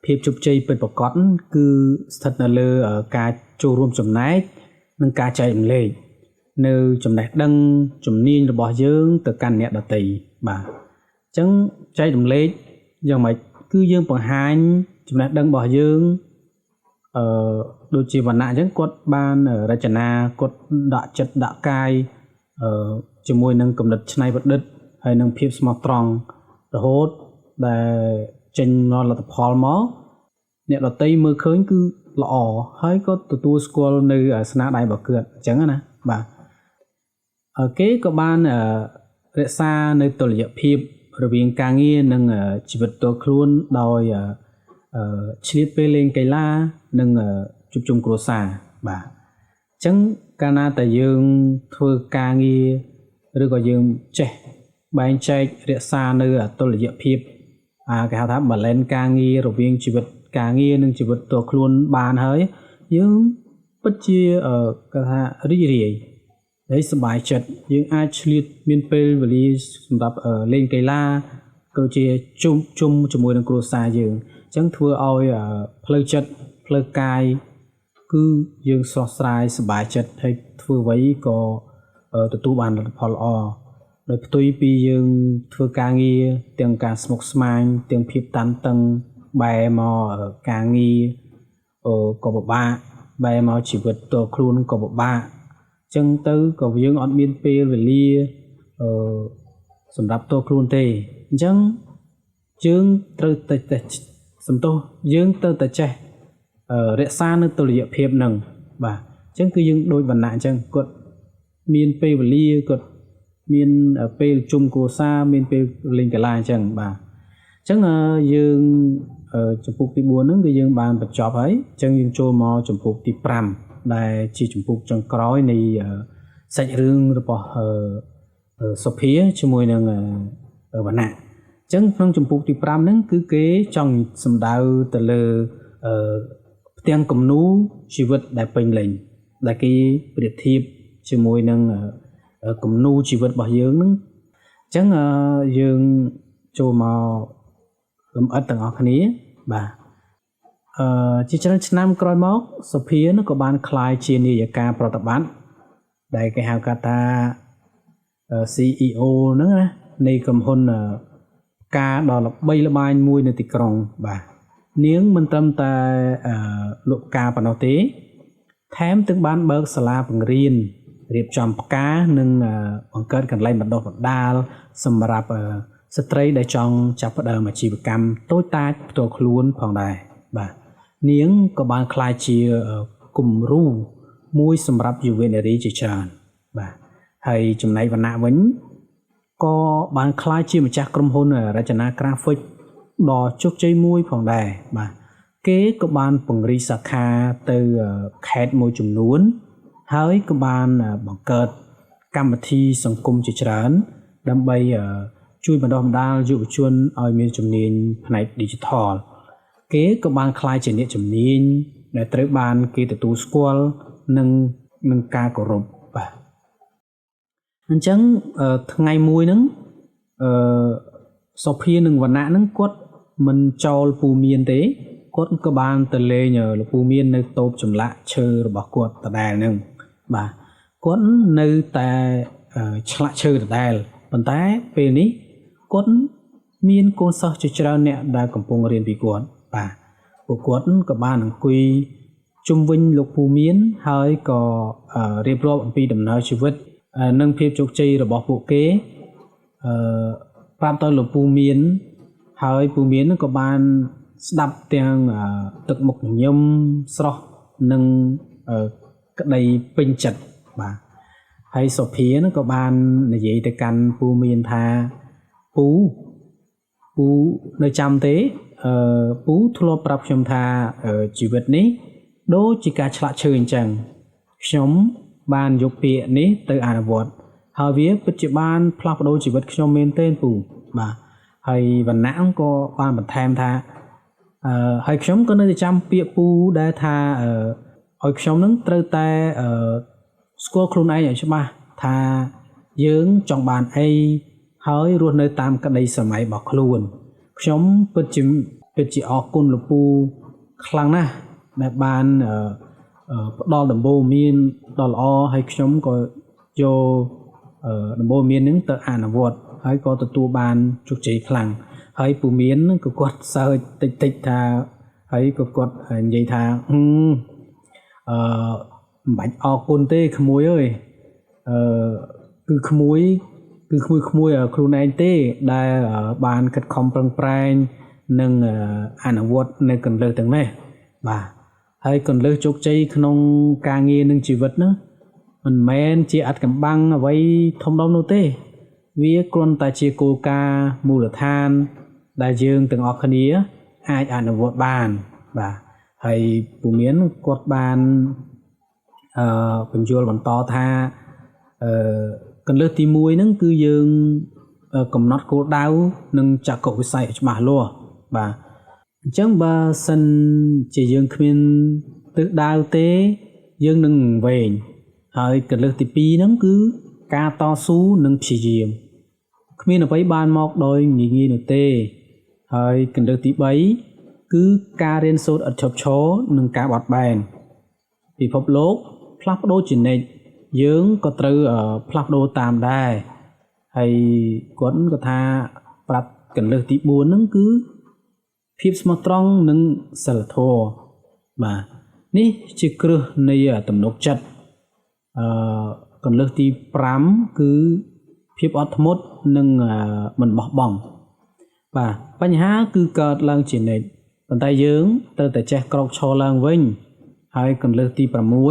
ភាពជោគជ័យពិតប្រាកដគឺស្ថិតនៅលើការចូលរួមចំណែកនិងការចែករំលែកនៅចំណេះដឹងជំនាញរបស់យើងទៅកាន់អ្នកដទៃបាទអញ្ចឹងចែករំលែកយ៉ាងម៉េចគឺយើងបង្ហាញចំណេះដឹងរបស់យើងដូចជាវណ្ណៈអញ្ចឹងគាត់បានរចនាគាត់ដាក់ចិត្តដាក់កាយជាមួយនឹងគំនិតច្នៃប្រឌិតហើយនឹងភាពស្មោះត្រង់រហូតដែលចេញមកលទ្ធផលមកអ្នកដទៃមើលឃើញគឺល្អហើយក៏ទទួលស្គាល់នៅស្នាដៃរបស់គាត់អញ្ចឹងណាបាទគេក៏បានរក្សានៅតុល្យភាពរវាងការងារនិងជីវិតផ្ទាល់ខ្លួនដោយឆ្លៀតពេលលេងកីឡានិងជួបជុំគ្រួសារបាទអញ្ចឹងកាលណាតែយើងធ្វើការងារឬក៏យើងចេះបែងចែករក្សានៅតុល្យភាពគេហៅថា balance ការងាររវាងជីវិតការងារនិងជីវិតផ្ទាល់ខ្លួនបានហើយយើងពិតជាគេថារីករាយហើយសប្បាយចិត្តយើងអាចឆ្លៀតមានពេលវេលាសម្រាប់លេងកីឡាក៏ជាជុំជាមួយនឹងគ្រួសារយើងអញ្ចឹងធ្វើឲ្យផ្លូវចិត្តផ្លូវកាយគឺយើងស្រស់ស្រាយសប្បាយចិត្តហើយធ្វើអ្វីក៏ទទួលបានលទ្ធផលល្អដោយផ្ទុយពីយើងធ្វើការងារទាំងការស្មុគស្មាញទាំងភាពតានតឹង បែរមកការងារក៏ពិបាកបែរមកជីវិតតខ្លួនក៏ពិបាកអញ្ចឹងទៅក៏យើងអត់មានពេលវេលាសម្រាប់តខ្លួនទេអញ្ចឹងយើងត្រូវតែសំទោសយើងត្រូវតែចេះរក្សានៅតុល្យភាពហ្នឹងបាទអញ្ចឹងគឺយើងដូចវណ្ណៈអញ្ចឹងគាត់មានពេលវេលាគាត់មានពេលជុំគ្រួសារមានពេលលេងកីឡាអញ្ចឹងបាទអញ្ចឹងយើងចំពោះទី4ហ្នឹងគឺយើងបានបញ្ចប់ហើយអញ្ចឹងយើងចូលមកចំពោះទី5ដែលជាចំពោះចុងក្រោយនៃសាច់រឿងរបស់សុភាជាមួយនឹងវណ្ណៈអញ្ចឹងក្នុងចំពោះទី5ហ្នឹងគឺគេចង់សំដៅទៅលើផ្ទាំងគំនូរជីវិតដែលពេញលេញដែលគេប្រៀបធៀបជាមួយនឹងគំនូរជីវិតរបស់យើងហ្នឹងអញ្ចឹងយើងចូលមកលំអិតទាំងអស់គ្នាបាទជាច្រើនឆ្នាំក្រោយមកសុភានោះក៏បានក្លាយជានាយិកាប្រតិបត្តិដែលគេហៅកាត់ថា CEO ហ្នឹងណានៃក្រុមហ៊ុនការដ៏ល្បីល្បាញមួយនៅទីក្រុងបាទនាងមិនត្រឹមតែលក់ការប៉ុណ្ណោះទេថែមទាំងបានបើកសាលាបង្រៀនរៀបចំផ្កានិងបង្កើតកន្លែងបណ្ដុះបណ្ដាលសម្រាប់ស្ត្រីដែលចង់ចាប់ផ្ដើមអាជីវកម្មតូចតាចផ្ទាល់ខ្លួនផងដែរបាទនាងក៏បានក្លាយជាគំរូមួយសម្រាប់យុវនារីជាច្រើនបាទហើយចំណែកវណ្ណៈវិញក៏បានក្លាយជាម្ចាស់ក្រុមហ៊ុនរចនា graphic ដ៏ជោគជ័យមួយផងដែរបាទគេក៏បានពង្រីកសាខាទៅខេត្តមួយចំនួនហើយក៏បានបង្កើតកម្មវិធីសង្គមជាច្រើនដើម្បីជួយបណ្ដុះបណ្ដាលយុវជនឲ្យមានជំនាញផ្នែក Digital គេក៏បានក្លាយជាអ្នកជំនាញដែលត្រូវបានគេទទួលស្គាល់និងការគោរពបាទអញ្ចឹងថ្ងៃមួយហ្នឹងសុភានិងវណ្ណៈហ្នឹងគាត់មិនចោលពូមានទេគាត់ក៏បានទៅលេងលោកពូមាននៅតូបចម្លាក់ឈើរបស់គាត់ដដែលហ្នឹងបាទគាត់នៅតែឆ្លាក់ឈើដដែលប៉ុន្តែពេលនេះគាត់មានកូនសិស្សជាច្រើនអ្នកដែលកំពុងរៀនពីគាត់បាទពួកគាត់ក៏បានអង្គុយជុំវិញលោកពូមានហើយក៏រៀបរាប់អំពីដំណើរជីវិតនិងភាពជោគជ័យរបស់ពួកគេប្រាប់ទៅលោកពូមានហើយពូមានក៏បានស្ដាប់ទាំងទឹកមុខញញឹមស្រស់និងក្តីពេញចិត្តបាទហើយសុភាក៏បាននិយាយទៅកាន់ពូមានថាពូនៅចាំទេពូធ្លាប់ប្រាប់ខ្ញុំថាជីវិតនេះដូចជាការឆ្លាក់ឈើអញ្ចឹងខ្ញុំបានយកពាក្យនេះទៅអនុវត្តហើយវាពិតជាបានផ្លាស់ប្ដូរជីវិតខ្ញុំមែនទែនពូបាទហើយវណ្ណៈក៏បានបន្ថែមថាហើយខ្ញុំក៏នៅតែចាំពាក្យពូដែរថាឲ្យខ្ញុំនឹងត្រូវតែស្គាល់ខ្លួនឯងឲ្យច្បាស់ថាយើងចង់បានអីហើយរស់នៅតាមក្តីសម័យរបស់ខ្លួនខ្ញុំពិតជាអរគុណលោកពូខ្លាំងណាស់ដែលបានផ្ដល់ដំបូន្មានដ៏ល្អហើយខ្ញុំក៏យកដំបូន្មាននឹងទៅអនុវត្តហើយក៏ទទួលបានជោគជ័យខ្លាំងហើយពូមានក៏គាត់សើចតិចថាហើយក៏គាត់និយាយថាមិនបាច់អរគុណទេក្មួយអើយគឺក្មួយខ្លួនឯងទេដែលបានខិតខំប្រឹងប្រែងនិងអនុវត្តនៅកន្លឹះទាំងនេះបាទហើយកន្លឹះជោគជ័យក្នុងការងារនិងជីវិតនោះមិនមែនជាអត្ថកម្បាំងអ្វីធំដុំនោះទេវាគ្រាន់តែជាគោលការណ៍មូលដ្ឋានដែលយើងទាំងអស់គ្នាអាចអនុវត្តបានបាទហើយពូមានគាត់បានបញ្យល់បន្តថាកន្លឹះទី1ហ្នឹងគឺយើងកំណត់គោលដៅនិងចក្ខុវិស័យច្បាស់លាស់បាទអញ្ចឹងបើសិនជាយើងគ្មានទិសដៅទេយើងនឹងវែងហើយកន្លឹះទី2ហ្នឹងគឺការតស៊ូនិងព្យាយាមគ្មានអ្វីបានមកដោយងាយៗនោះទេហើយកន្លឹះទី3គឺការរៀនសូត្រឥតឈប់ឈរនិងការបត់បែនពិភពលោកផ្លាស់ប្ដូរជានិច្ចយើងក៏ត្រូវផ្លាស់ប្ដូរតាមដែរហើយគាត់ក៏ថាប្រាប់កន្លឹះទី4ហ្នឹងគឺ ភាពស្មោះត្រង់និងសិលធម៌បាទនេះជាគ្រឹះនៃទំនុកចិត្តកន្លឹះទី5គឺភាពអត់ធ្មត់និងមិនបោះបង់បាទបញ្ហាគឺកើតឡើងជានិច្ចប៉ុន្តែយើងត្រូវតែចេះក្រោកឈរឡើងវិញហើយកន្លឹះទី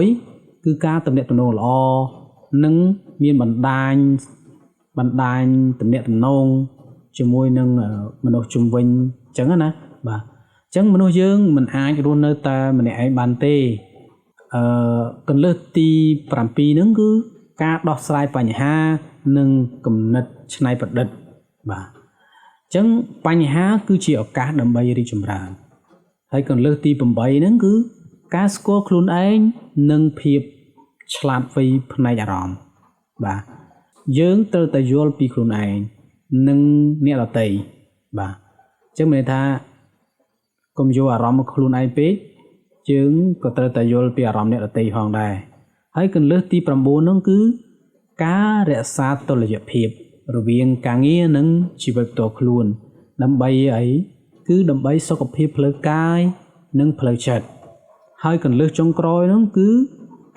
6គឺការទំនាក់ទំនងល្អនិងមានបណ្ដាញទំនាក់ទំនងជាមួយនឹងមនុស្សជុំវិញអញ្ចឹងណាបាទអញ្ចឹងមនុស្សយើងមិនអាចរស់នៅតែម្នាក់ឯងបានទេកន្លឹះទី7ហ្នឹងគឺការដោះស្រាយបញ្ហានិងគំនិតច្នៃប្រឌិតបាទអញ្ចឹងបញ្ហាគឺជាឱកាសដើម្បីរីកចម្រើនហើយកន្លឹះទី8ហ្នឹងគឺការស្គាល់ខ្លួនឯងនិងភាពឆ្លាតវៃផ្នែកអារម្មណ៍បាទយើងត្រូវតែយល់ពីខ្លួនឯងនិងអ្នកដទៃបាទអញ្ចឹងមានន័យថាកុំយកអារម្មណ៍មកខ្លួនឯងពេកយើងក៏ត្រូវតែយល់ពីអារម្មណ៍អ្នកដទៃផងដែរហើយកន្លឹះទី9ហ្នឹងគឺការរក្សាតុល្យភាពរវាងការងារនិងជីវិតផ្ទាល់ខ្លួនដើម្បីអីគឺដើម្បីសុខភាពផ្លូវកាយនិងផ្លូវចិត្តហើយកន្លឹះចុងក្រោយហ្នឹងគឺ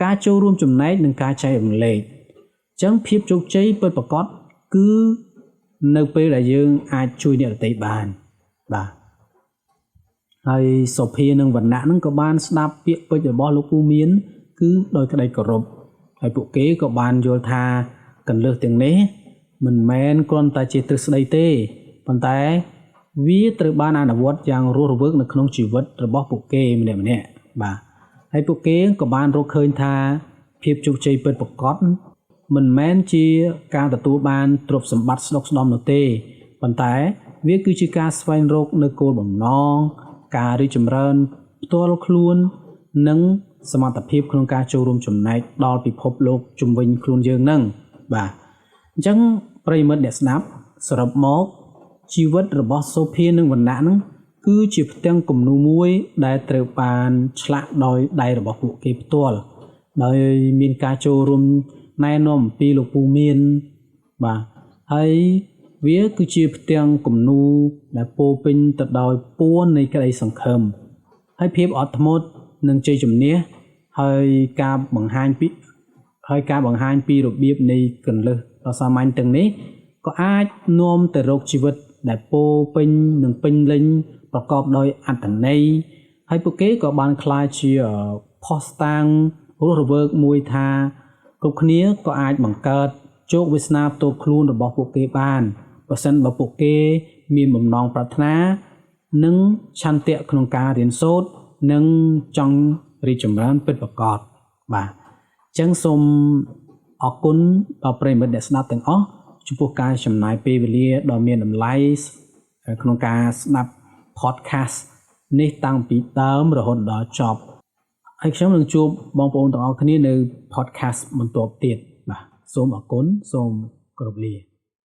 ការចូលរួមចំណែកនិងការចែករំលែកអញ្ចឹងភាពជោគជ័យពិតប្រាកដគឺនៅពេលដែលយើងអាចជួយអ្នកដទៃបានបាទហើយសុភានិងវណ្ណៈហ្នឹងក៏បានស្ដាប់ពាក្យពេចន៍របស់លោកពូមានគឺដោយក្តីគោរពហើយពួកគេក៏បានយល់ថាកន្លឹះទាំងនេះមិនមែនគ្រាន់តែជាទ្រឹស្ដីទេប៉ុន្តែវាត្រូវបានអនុវត្តយ៉ាងរស់រវើកនៅក្នុងជីវិតរបស់ពួកគេម្នាក់ៗបាទហើយពួកគេក៏បានរកឃើញថាភាពជោគជ័យពិតប្រាកដមិនមែនជាការទទួលបានទ្រព្យសម្បត្តិស្ដុកស្ដំនោះទេប៉ុន្តែវាគឺជាការស្វែងរកនៅគោលបំណងការរីកចម្រើនផ្ទាល់ខ្លួននិងសមត្ថភាពក្នុងការចូលរួមចំណែកដល់ពិភពលោកជុំវិញខ្លួនយើងនឹងបាទអញ្ចឹងប្រិយមិត្តអ្នកស្ដាប់សរុបមកជីវិតរបស់សូភានិងវណ្ណៈនឹងគឺជាផ្ទាំងគំនូរមួយដែលត្រូវបានឆ្លាក់ដោយដៃរបស់ពួកគេផ្ទាល់ដោយមានការចូលរួមណែនាំពីលោកពូមានបាទហើយវាគឺជាផ្ទាំងគំនូរដែលពោរពេញទៅដោយពួននៃក្តីសង្ឃឹមហើយភាពអត់ធ្មត់និងជ័យជំនះហើយការបង្ហាញពីរបៀបនៃកន្លឹះដ៏សាមញ្ញទាំងនេះក៏អាចនាំទៅរកជីវិតដែលពោរពេញនិងពេញលេញប្រកបដោយអត្ថន័យហើយពួកគេក៏បានក្លាយជាផុសតាងរស់រវើកមួយថាគ្រប់គ្នាក៏អាចបង្កើតជោគវាសនាផ្ទាល់ខ្លួនរបស់ពួកគេបានបើសិនបើពួកគេមានបំណងប្រាថ្នានិងឆន្ទៈក្នុងការរៀនសូត្រនិងចង់រីកចម្រើនពិតប្រាកដបាទអញ្ចឹងសូមអរគុណដល់ប្រិយមិត្តអ្នកស្ដាប់ទាំងអស់ចំពោះការចំណាយពេលវេលាដ៏មានតម្លៃក្នុងការស្ដាប់ podcast នេះតាំងពីដើមរហូតដល់ចប់ហើយខ្ញុំនឹងជួបបងប្អូនទាំងអស់គ្នានៅ podcast បន្ទាប់ទៀតបាទសូមអរគុណសូមគោរពលា